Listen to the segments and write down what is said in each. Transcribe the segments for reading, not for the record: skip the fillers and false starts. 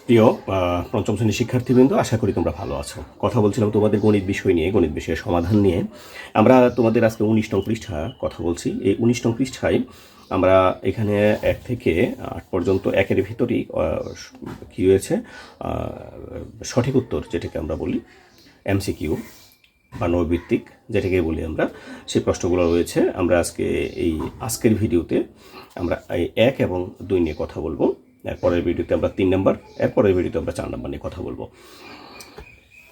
প্রিয় পঞ্চম শ্রেণীর শিক্ষার্থীবৃন্দ, আশা করি তোমরা ভালো আছো। কথা বলছিলাম তোমাদের গণিত বিষয় নিয়ে, গণিত বিষয়ের সমাধান নিয়ে। আমরা তোমাদের আজকে 19 নং পৃষ্ঠা কথা বলছি। এই 19 নং পৃষ্ঠায় আমরা এখানে 1 থেকে 8 পর্যন্ত একের ভিতরেই কী হয়েছে, সঠিক উত্তর যেটাকে আমরা বলি এমসিকিউ বা নৈর্ভিত্তিক যেটাকে বলি আমরা, সেই প্রশ্নগুলো রয়েছে। আমরা আজকের ভিডিওতে আমরা এই 1 এবং 2 নিয়ে কথা বলবো। এরপরের ভিডিওতে আমরা 3 নাম্বার, এরপরের ভিডিওতে আমরা 4 নাম্বার নিয়ে কথা বলবো।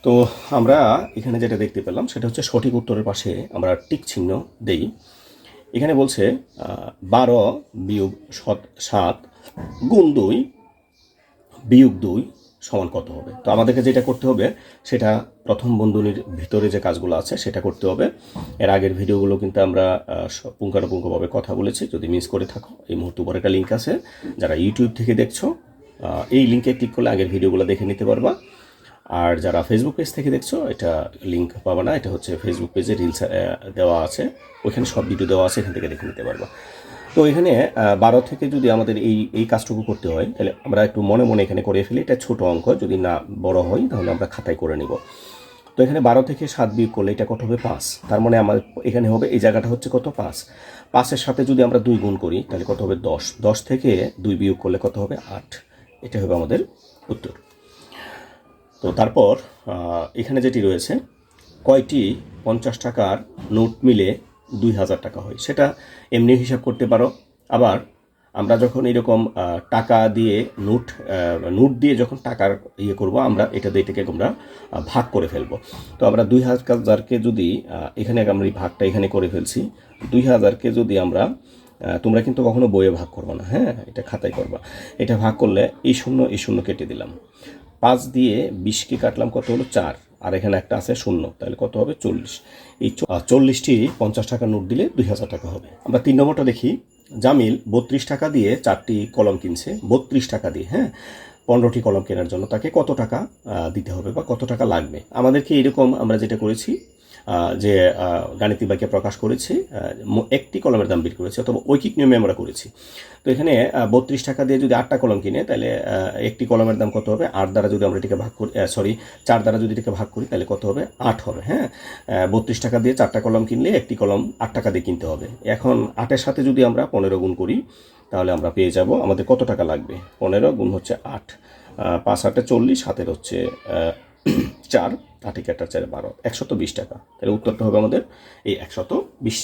তো আমরা এখানে যেটা দেখতে পেলাম সেটা হচ্ছে সঠিক উত্তরের পাশে আমরা টিক চিহ্ন দেই। এখানে বলছে 12 - 7 গুণ 2 বিয়োগ 2 সমান কত হবে। তো আমাদেরকে যেটা করতে হবে সেটা প্রথম বন্ধনীর ভিতরে যে কাজগুলো আছে সেটা করতে হবে। এর আগের ভিডিওগুলো কিন্তু আমরা পুঙ্খানুপুঙ্খভাবে কথা বলেছি। যদি মিস করে থাকো, এই মুহূর্তে উপরে একটা লিঙ্ক আছে, যারা ইউটিউব থেকে দেখছো এই লিঙ্কে ক্লিক করলে আগের ভিডিওগুলো দেখে নিতে পারবা। আর যারা ফেসবুক পেজ থেকে দেখছো, এটা লিঙ্ক পাবা না, এটা হচ্ছে ফেসবুক পেজে রিলস দেওয়া আছে, ওইখানে সব ভিডিও দেওয়া আছে, এখান থেকে দেখে নিতে পারবা। তো এখানে 12 থেকে যদি আমাদের এই কাজটুকু করতে হয়, তাহলে আমরা একটু মনে মনে এখানে করে ফেলি। এটা ছোট অঙ্ক, যদি না বড় হয় তাহলে আমরা খাতায় করে নিব। তো এখানে 12 থেকে 7 বিয়োগ করলে এটা কত হবে? 5। তার মানে আমার এখানে হবে, এই জায়গাটা হচ্ছে কত? 5। 5-এর সাথে যদি আমরা 2 গুণ করি তাহলে কত হবে? 10। 10 থেকে 2 বিয়োগ করলে কত হবে? 8। এটা হবে আমাদের উত্তর। তো তারপর এখানে যেটি রয়েছে, কয়টি 50 টাকার নোট মিলে 2000 টাকা হয়, সেটা এমনি হিসাব করতে পারো। আবার আমরা যখন এরকম টাকা দিয়ে নোট দিয়ে যখন টাকার করব, আমরা এটাকে আমরা ভাগ করে ফেলবো। তো আমরা 2000কে যদি এখানে আমরা এই ভাগটা এখানে করে ফেলছি, 2000কে যদি আমরা, তোমরা কিন্তু কখনো বইয়ে ভাগ করবো না, হ্যাঁ, এটা খাতায় করবা। এটা ভাগ করলে এই শূন্য কেটে দিলাম, 5 দিয়ে 20কে কাটলাম, কত হলো? 4। আর এখানে একটা আছে 0, তাহলে কত হবে? 40। এই 40টি 50 টাকার নোট দিলে 2000 টাকা হবে। আমরা 3 নম্বরটা দেখি। জামিল 32 টাকা দিয়ে 4টি কলম কিনছে, 32 টাকা দিয়ে, হ্যাঁ, 15টি কলম কেনার জন্য তাকে কত টাকা দিতে হবে বা কত টাকা লাগবে। আমাদেরকে এরকম আমরা যেটা করেছি, যে গাণিতিক বাক্যে প্রকাশ করেছি, একটি কলমের দাম বের করেছি, অথবা ঐকিক নিয়মে আমরা করেছি। তো এখানে 32 টাকা দিয়ে যদি 8টা কলম কিনে, তাহলে একটি কলমের দাম কত হবে? 8 দ্বারা যদি আমরা এটাকে ভাগ করি, 4 দ্বারা যদি এটাকে ভাগ করি তাহলে কত হবে? 8 হবে, হ্যাঁ। 32 টাকা দিয়ে 4টা কলম কিনলে একটি কলম 8 টাকা দিয়ে কিনতে হবে। এখন 8-এর সাথে যদি আমরা 15 গুণ করি তাহলে আমরা পেয়ে যাব আমাদের কত টাকা লাগবে। 15 গুণ হচ্ছে 8, 5 8 40, হাতের হচ্ছে 4, 8 4 4 12, 120 টাকা। তাহলে উত্তরটা হবে আমাদের এই 120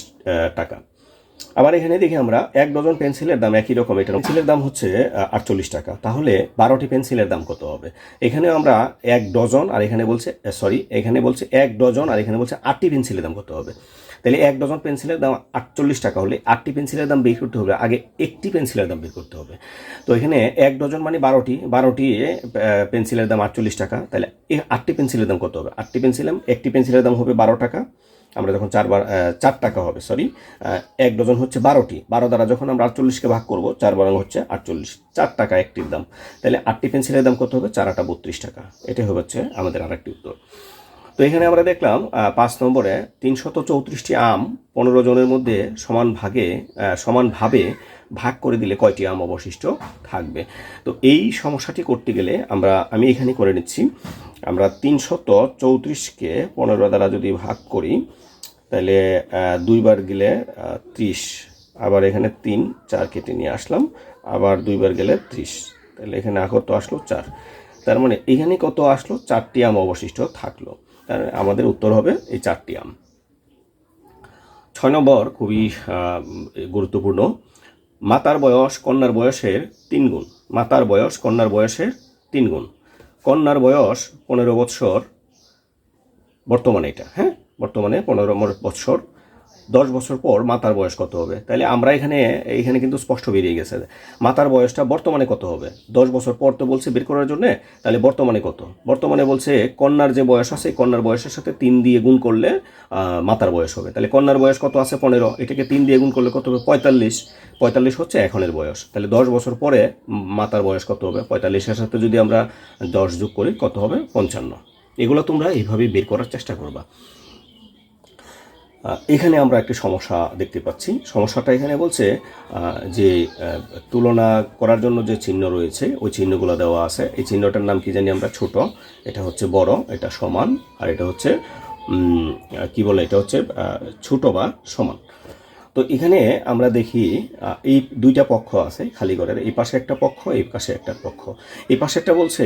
টাকা। আবার এখানে দেখি আমরা 1 ডজন পেন্সিলের দাম একই রকম, এটা পেন্সিলের দাম হচ্ছে 48 টাকা। তাহলে 12টি পেন্সিলের দাম কত হবে? এখানেও আমরা 1 ডজন, আর এখানে বলছে এখানে বলছে 1 ডজন, আর এখানে বলছে 8টি পেন্সিলের দাম কত হবে। তাহলে 1 ডজন পেন্সিলের দাম 48 টাকা হলে 8টি পেন্সিলের দাম বের করতে হবে, আগে একটি পেন্সিলের দাম বের করতে হবে। তো এখানে 1 ডজন মানে 12টি পেন্সিলের দাম 48 টাকা। তাহলে 8টি পেন্সিলের দাম কত হবে? একটি পেন্সিলের দাম হবে 12 টাকা। আমরা যখন 4 টাকা হবে, 1 ডজন হচ্ছে 12টি, 12 দ্বারা যখন আমরা 48কে ভাগ করব, 4 বারং হচ্ছে 48, 4 টাকা একটির দাম। তাহলে 8টি পেন্সিলের দাম কত হবে? 4 8 32 টাকা। এটাই হচ্ছে আমাদের আরেকটি উত্তর। তো এখানে আমরা দেখলাম 5 নম্বরে 334টি আম 15 জনের মধ্যে সমানভাবে ভাগ করে দিলে কয়টি আম অবশিষ্ট থাকবে। তো এই সমস্যাটি করতে গেলে আমি এখানে করে নিচ্ছি। আমরা 334কে 15 দ্বারা যদি ভাগ করি তাহলে 2 বার গেলে 30, আবার এখানে 3 4 কেটে নিয়ে আসলাম, আবার 2 বার গেলে 30, তাহলে এখানে কত আসলো? 4। তার মানে এখানে কত আসলো? 4টি আম অবশিষ্ট থাকলো। তার আমাদের উত্তর হবে এই 4টি আম। 6 নম্বর খুবই গুরুত্বপূর্ণ। মাতার বয়স কন্যার বয়সের 3 গুণ। মাতার বয়স কন্যার বয়সের 3 গুণ। কন্যার বয়স 15 বৎসর, বর্তমানে এটা, হ্যাঁ, বর্তমানে 15 বৎসর। 10 বছর পর মাতার বয়স কত হবে? তাহলে আমরা এখানে কিন্তু স্পষ্ট বেরিয়ে গেছে মাতার বয়সটা বর্তমানে কত হবে। 10 বছর পর তো বলছে বের করার জন্য, তাহলে বর্তমানে কত? বর্তমানে বলছে কন্যার যে বয়স আছে, কন্যার বয়সের সাথে 3 দিয়ে গুণ করলে মাতার বয়স হবে। তাহলে কন্যার বয়স কত আছে? 15, এটাকে 3 দিয়ে গুণ করলে কত হবে? 45। 45 হচ্ছে এখনের বয়স। তাহলে 10 বছর পরে মাতার বয়স কত হবে? 45-এর সাথে যদি আমরা 10 যোগ করি কত হবে? 55। এগুলো তোমরা এইভাবে বের করার চেষ্টা করবা। এখানে আমরা একটি সমস্যা দেখতে পাচ্ছি। সমস্যাটা এখানে বলছে যে তুলনা করার জন্য যে চিহ্ন রয়েছে ওই চিহ্নগুলো দেওয়া আছে। এই চিহ্নটার নাম কি জানি আমরা, ছোট, এটা হচ্ছে বড়, এটা সমান, আর এটা হচ্ছে কি বলে, এটা হচ্ছে ছোট বা সমান। তো এখানে আমরা দেখি এই দুইটা পক্ষ আছে খালি ঘরের, এই পাশে একটা পক্ষ, এই পাশে একটা পক্ষ। এই পাশে একটা বলছে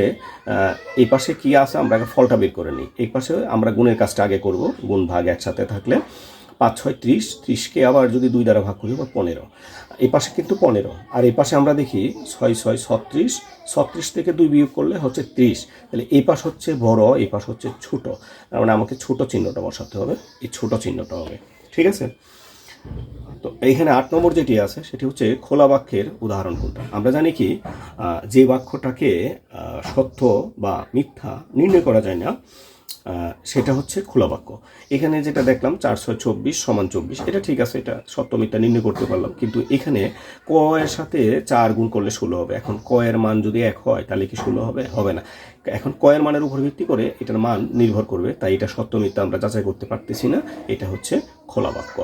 এই পাশে কি আছে আমরা আগে ফলটা বের করে নিই। এই পাশে আমরা গুণের কাজটা আগে করব, গুণ ভাগ একসাথে থাকলে 5 6 30, 30কে আবার যদি 2 দ্বারা ভাগ করি বা 15। এই পাশে কিন্তু 15, আর এই পাশে আমরা দেখি 6 6 36, 36 থেকে 2 বিয়োগ করলে হচ্ছে 30। তাহলে এই পাশ হচ্ছে বড়, এই পাশ হচ্ছে ছোট, তার মানে আমাকে ছোট চিহ্নটা বসাতে হবে, এই ছোট চিহ্নটা হবে। ঠিক আছে। তো এইখানে 8 নম্বর যেটি আছে সেটি হচ্ছে খোলা বাক্যের উদাহরণ কোনটা। আমরা জানি কি যে বাক্যটাকে সত্য বা মিথ্যা নির্ণয় করা যায় না সেটা হচ্ছে খোলা বাক্য। এখানে যেটা দেখলাম 4 6 24 সমান 24, এটা ঠিক আছে, এটা সত্য মিথ্যা নির্ণয় করতে পারলাম। কিন্তু এখানে ক এর সাথে 4 গুণ করলে 16 হবে। এখন ক এর মান যদি 1 হয় তাহলে কি 16 হবে? হবে না। এখন ক এর মানের উপর ভিত্তি করে এটার মান নির্ভর করবে, তাই এটা সত্য মিথ্যা আমরা যাচাই করতে পারতেছি না। এটা হচ্ছে খোলা বাক্য।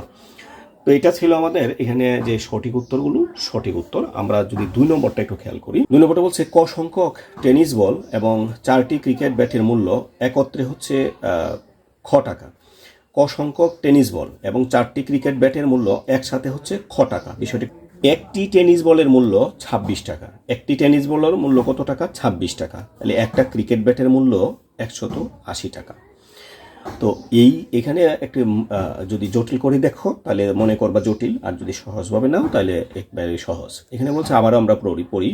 তো এটা ছিল আমাদের এখানে যে সঠিক উত্তরগুলো। সঠিক উত্তর আমরা যদি 2 নম্বরটা একটু খেয়াল করি। 2 নম্বরটা বলছে ক সংখ্যক টেনিস বল এবং 4টি ক্রিকেট ব্যাটের মূল্য একত্রে হচ্ছে খ টাকা। ক সংখ্যক টেনিস বল এবং 4টি ক্রিকেট ব্যাটের মূল্য একসাথে হচ্ছে খ টাকা। বিষয়টি, একটি টেনিস বলের মূল্য 26 টাকা। একটি টেনিস বলের মূল্য কত টাকা? 26 টাকা। তাহলে একটা ক্রিকেট ব্যাটের মূল্য 180 টাকা। তো এখানে একটি যদি জটিল করে দেখো তাহলে মনে করবা জটিল, আর যদি সহজভাবে নাও তাহলে একবারে সহজ। এখানে বলছে আবারও আমরা পড়ি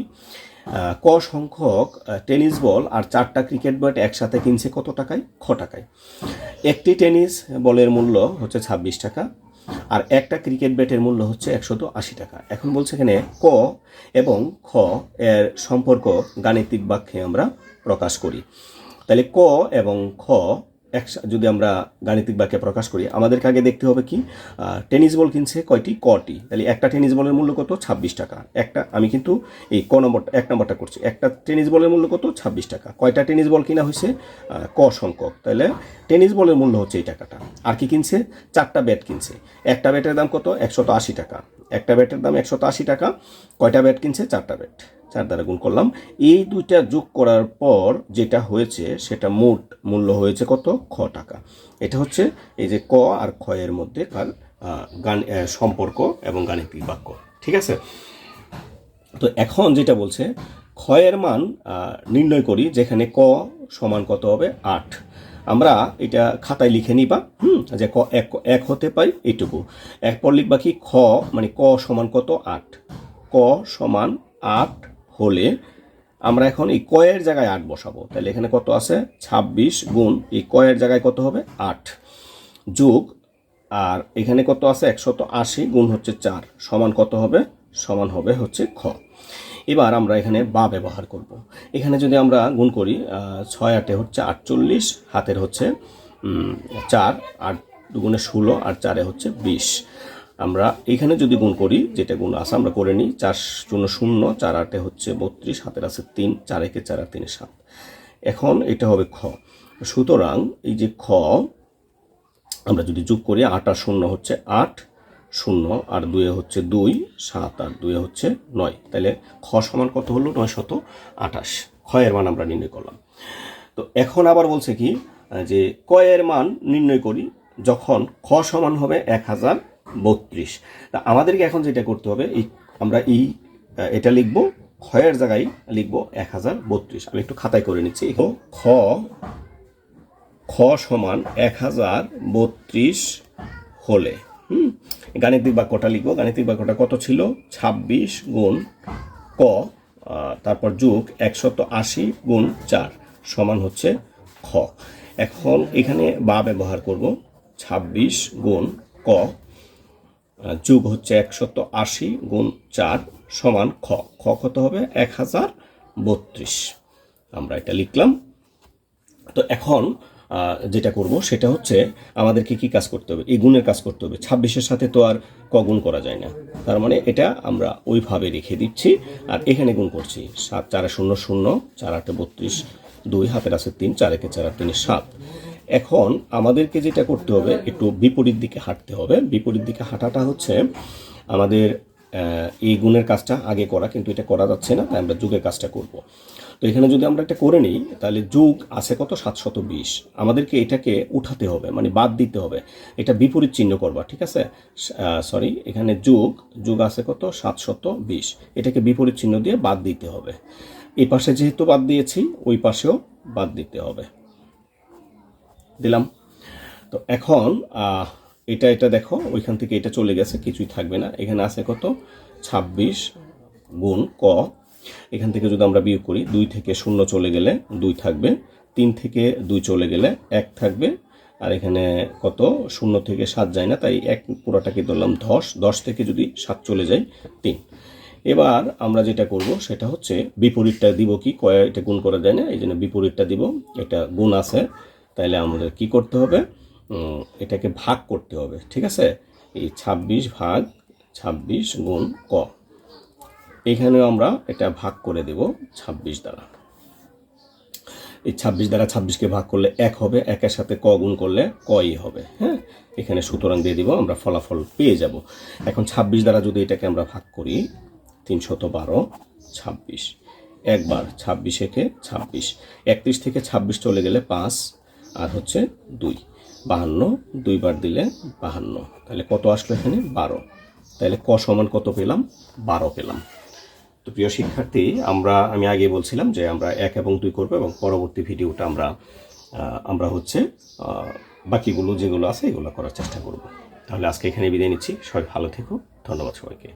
ক সংখ্যক টেনিস বল আর 4টা ক্রিকেট ব্যাট একসাথে কিনছে কত টাকায়? খ টাকায়। একটি টেনিস বলের মূল্য হচ্ছে 26 টাকা, আর একটা ক্রিকেট ব্যাটের মূল্য হচ্ছে 180 টাকা। এখন বলছে এখানে ক এবং খ এর সম্পর্ক গাণিতিক বাক্যে আমরা প্রকাশ করি। তাহলে ক এবং খ যদি আমরা গাণিতিক বাক্যে প্রকাশ করি, আমাদেরকে আগে দেখতে হবে কি টেনিস বল কিনছে কয়টি? কটি। তাহলে একটা টেনিস বলের মূল্য কত? 26 টাকা। একটা, আমি কিন্তু এই ক নম্বরটা 1 নম্বরটা করছি। একটা টেনিস বলের মূল্য কত? 26 টাকা। কয়টা টেনিস বল কিনা হয়েছে? ক সংখ্যক। তাহলে টেনিস বলের মূল্য হচ্ছে এই টাকাটা। আর কি কিনছে? 4টা ব্যাট কিনছে। একটা ব্যাটের দাম কত? 180 টাকা। একটা ব্যাটের দাম 180 টাকা। কয়টা ব্যাট কিনছে? 4টা ব্যাট। 4 দ্বারা গুণ করলাম। এই দুইটা যোগ করার পর যেটা হয়েছে সেটা মোট মূল্য হয়েছে কত? খ টাকা। এটা হচ্ছে এই যে ক আর খ এর মধ্যে কার সম্পর্ক এবং গাণিতিক বাক্য। ঠিক আছে। তো এখন যেটা বলছে খ এর মান নির্ণয় করি, যেখানে ক সমান কত হবে? 8। আমরা এটা খাতায় লিখে নিবা যে ক এক হতে পাই এইটুকু। এরপর লিখবা কি খ মানে ক সমান কত? 8। ক সমান 8 হলে আমরা এখন এই কয়ের জায়গায় 8 বসাবো। তাহলে এখানে কত আছে? 26 গুণ এই কয়ের জায়গায় কত হবে? 8 যোগ, আর এখানে কত আছে? 180 গুণ হচ্ছে 4 সমান কত হবে? সমান হবে হচ্ছে খ। এবার আমরা এখানে বা ব্যবহার করব। এখানে যদি আমরা গুণ করি 6 8 হচ্ছে 48, হাতের হচ্ছে 4, 8 দুগুণে 16 আর 4 হচ্ছে 20। আমরা এখানে যদি গুণ করি, যেটা গুণ আছে আমরা করে নিই, 4 শূন্য 0, 4 8 হচ্ছে 32, হাতের আছে 3, 4 1 4 আর 3 7। এখন এটা হবে খ। সুতরাং এই যে খ আমরা যদি যোগ করি 8 আর 0 হচ্ছে 8, 0 আর 2 হচ্ছে 2, 7 আর 2 হচ্ছে 9। তাহলে খ সমান কত হলো? 928। খ এর মান আমরা নির্ণয় করলাম। তো এখন আবার বলছে কি যে ক এর মান নির্ণয় করি যখন খ সমান হবে 1032। তা আমাদেরকে এখন যেটা করতে হবে, আমরা এটা লিখবো, খ এর জায়গায় লিখবো 1032। আমি একটু খাতায় করে নিচ্ছি। খ সমান 1032 হলে গাণিতিক বাক্যটা লিখবো। গাণিতিক বাক্যটা কত ছিল? 26 গুণ ক তারপর যোগ 180 গুণ 4 সমান হচ্ছে খ। এখন এখানে বা ব্যবহার করব। 26 গুণ ক যোগ হচ্ছে 180 গুণ 4 সমান খ। খ কত হবে? 1032। আমরা এটা লিখলাম। তো এখন যেটা করব সেটা হচ্ছে আমাদেরকে কি কাজ করতে হবে? এই গুণের কাজ করতে হবে। 26-এর সাথে তো আর ক গুণ করা যায় না, তার মানে এটা আমরা ওইভাবে রেখে দিচ্ছি। আর এখানে গুণ করছি 7 4 0 0, 4 8 32, 2 হাতের আছে 3, 4 1 4 আর 3 7। এখন আমাদেরকে যেটা করতে হবে, একটু বিপরীত দিকে হাঁটতে হবে। বিপরীত দিকে হাঁটাটা হচ্ছে আমাদের এই গুণের কাজটা আগে করা, কিন্তু এটা করা যাচ্ছে না, তাই আমরা যোগের কাজটা করব। তো এখানে যদি আমরা একটা করে নিই, তাহলে যোগ আছে কত 720, আমাদেরকে এটাকে উঠাতে হবে, মানে বাদ দিতে হবে, এটা বিপরীত চিহ্ন করবা, ঠিক আছে? সরি, এখানে যোগ আছে কত 720, এটাকে বিপরীত চিহ্ন দিয়ে বাদ দিতে হবে। এই পাশে যেহেতু বাদ দিয়েছি, ওই পাশেও বাদ দিতে হবে, দিলাম। তো এখন এটা দেখো, ওইখান থেকে এটা চলে গেছে, কিছুই থাকবে না। এখানে আছে কত 26 গুণ ক, এখান থেকে যদি আমরা বিয়োগ করি, 2 থেকে 0 চলে গেলে 2 থাকবে, 3 থেকে 2 চলে গেলে 1 থাকবে, আর এখানে কত 0 থেকে 7 যায় না, তাই 1 পুরোটাকে ধরলাম 10 থেকে যদি 7 চলে যায় 3। এবার আমরা যেটা করব সেটা হচ্ছে বিপরীতটা দিব, কি কয় এটা গুণ করা যায় না, এই জন্য বিপরীতটা দিব, এটা গুণ আছে, তাইলে আমাদের কি করতে হবে, এটাকে ভাগ করতে হবে, ঠিক আছে? এই 26 ভাগ 26 গুণ ক, এখানেও আমরা এটা ভাগ করে দেব 26 দ্বারা। এই 26 দ্বারা 26কে ভাগ করলে 1 হবে, 1-এর সাথে ক গুণ করলে কই হবে, হ্যাঁ? এখানে সুতরাং দিয়ে দিব, আমরা ফলাফল পেয়ে যাব। এখন 26 দ্বারা যদি এটাকে আমরা ভাগ করি, 312 26, একবার 26 একে 26, 31 থেকে 26 চলে গেলে 5, আর হচ্ছে 2, 52, 2 বার দিলে 52, তাহলে কত আসলো এখানে 12, তাহলে ক সমান কত পেলাম, 12 পেলাম। তো প্রিয় শিক্ষার্থী, আমি আগে বলছিলাম যে আমরা 1 এবং 2 করবো, এবং পরবর্তী ভিডিওটা আমরা হচ্ছে বাকিগুলো যেগুলো আছে এগুলো করার চেষ্টা করব। তাহলে আজকে এখানে বিদায় নিচ্ছি, সবাই ভালো থেকো, ধন্যবাদ সবাইকে।